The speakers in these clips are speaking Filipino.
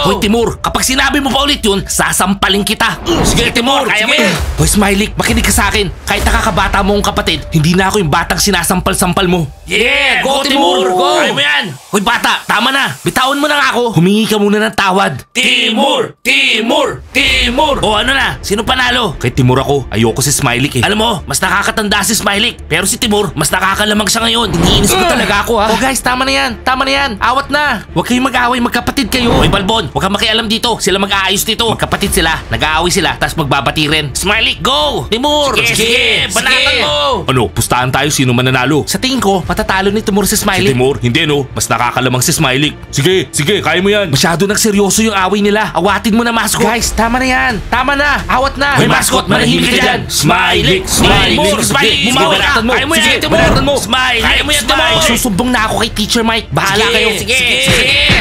Hoy Timur, kapag sinabi mo pa ulit yun, sasampalin kita. Sige Timur, kaya mo yan. Hoy Smiley, makinig ka sa akin. Kahit nakakabata mo ang kapatid, hindi na ako yung batang sinasampal-sampal mo. Yeah, go Timur, go. Kaya mo yan. Hoy bata, tama na. Bitawan mo na nga ako. Humingi ka muna ng tawad. Timur! Timur! Timur! O ano na, sino panalo? Kay Timur ako, ayoko si Smiley eh. Alam mo, mas nakakatanda si Smiley. Pero si Timur, mas nakakalamang siya ngayon. Iniinis ko talaga ako ha. Oh guys, tama na yan. Tama na yan. Awat na. Huwag kayong mag-away, magkapatid kayo. Hoy Balbon, huwag kang makialam dito. Sila mag-aayos dito. Magkapatid sila, nag-aaway sila, tapos magbabati rin. Smiley, go! Timur! Sige, banatan mo! Ano, pustahan tayo sino mananalo. Sa tingin ko, matatalo ni Timur si Smiley. Si Timur, hindi no. Mas nakakalamang si Smiley. Sige, kaya mo yan. Masyado nagseryoso yung away nila. Awatin mo na, mascot. Guys, tama na yan. Tama na. Awat na. Hoy mascot, manahimik ka dyan. Smiley! Smiley! Bumawi ka. Kaya mo yan, Timur! Smiley! Kaya mo yan, Timur! Susumbong na ako kay Teacher Mike. Bahala kayo. Sige!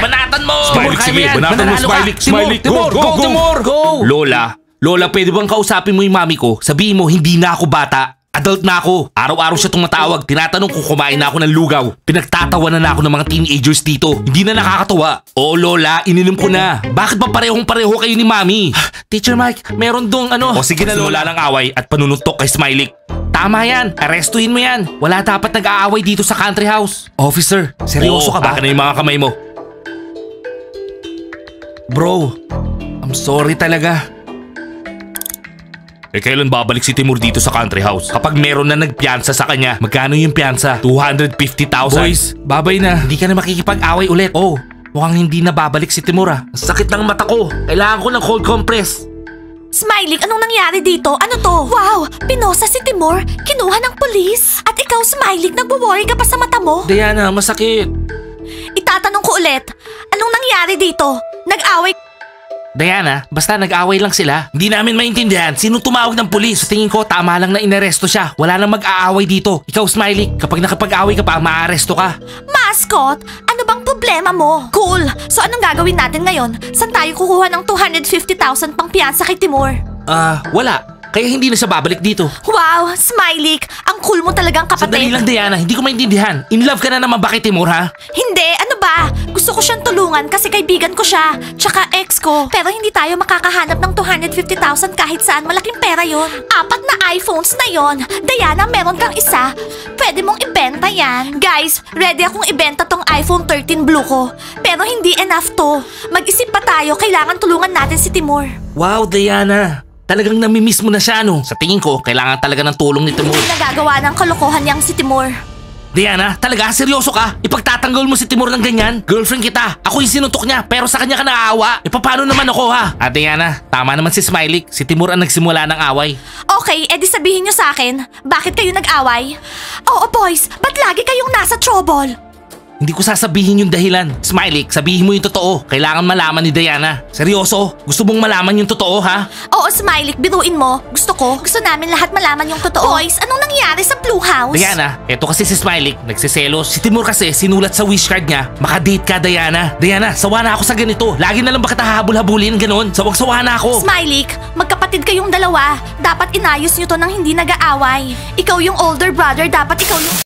Banatan mo! Smiley, sige, banatan mo, Smiley. Go! Lola, pwede bang kausapin mo yung mami ko? Sabihin mo, hindi na ako bata. Adult na ako. Araw-araw siya tumatawag. Tinatanong kung kumain na ako ng lugaw. Pinagtatawanan na ako ng mga teenagers dito. Hindi na nakakatawa. Oo Lola, ininom ko na. Bakit ba parehong-pareho kayo ni Mami? Teacher Mike, meron dong ano. O sige na Lola ng away at panununtok kay Smiley. Tama yan. Arestuhin mo yan. Wala dapat nag-aaway dito sa country house. Officer, seryoso ka ba? Baka na yung mga kamay mo. Bro, I'm sorry talaga. Kailan babalik si Timur dito sa country house? Kapag meron na nagpiyansa sa kanya, magkano yung piyansa? 250,000. Boys, babay na. Hindi ka na makikipag-away ulit. Oh, mukhang hindi na babalik si Timur ah. Sakit ng mata ko. Kailangan ko ng cold compress. Smiley, anong nangyari dito? Ano to? Wow, pinosa si Timur, kinuha ng pulis. At ikaw, Smiley, nagwo-worry ka pa sa mata mo? Diana, masakit. Itatanong ko ulit, anong nangyari dito? Nag-away. Diana, basta nag-away lang sila. Hindi namin maintindihan sino tumawag ng pulis. Sa tingin ko, tama lang na inaresto siya. Wala nang mag-aaway dito. Ikaw, Smiley, kapag nakapag-away ka pa, maaresto ka. Mascot, ano bang problema mo? Cool. So anong gagawin natin ngayon? Saan tayo kukuha ng 250,000 pang piyansa kay Timur? Wala. Kaya hindi na siya babalik dito. Wow, Smiley, ang cool mo talagang kapatid. Sandali lang, Diana. Hindi ko maintindihan. In love ka na naman ba kay Timur, ha? Hindi, ano ba? Gusto ko siyang tulungan kasi kaibigan ko siya. Tsaka ex ko. Pero hindi tayo makakahanap ng 250,000 kahit saan. Malaking pera yon. 4 na iPhones na yon. Diana, meron kang isa. Pwede mong ibenta yan. Guys, ready akong ibenta tong iPhone 13 Blue ko. Pero hindi enough to. Mag-isip pa tayo. Kailangan tulungan natin si Timur. Wow, Diana. Talagang namimiss mo na siya, no? Sa tingin ko, kailangan talaga ng tulong ni Timur. Hindi nagagawa ng kalokohan niyang si Timur. Diana, talaga? Seryoso ka? Ipagtatanggol mo si Timur ng ganyan? Girlfriend kita. Ako yung sinuntok niya, pero sa kanya ka naaawa. Paano naman ako, ha? Diana, tama naman si Smiley. Si Timur ang nagsimula ng away. Okay, edi sabihin niyo sa akin, bakit kayo nag-away? Oo, boys, ba't lagi kayong nasa trouble? Hindi ko sasabihin yung dahilan. Smiley, sabihin mo yung totoo. Kailangan malaman ni Diana. Seryoso? Gusto mong malaman yung totoo, ha? Oo, Smiley, biruin mo. Gusto ko. Gusto namin lahat malaman yung totoo. Boys, anong nangyari sa Blue House? Diana, eto kasi si Smiley, nagsiselos. Si Timur kasi, sinulat sa wish card niya, makadate ka, Diana. Diana, sawa na ako sa ganito. Lagi na lang ba kita habol-habulin, ganon? Sawag-sawa na ako. Smiley, magkapatid kayong dalawa. Dapat inayos nyo to nang hindi nag-aaway. Ikaw yung older brother, dapat ikaw yung...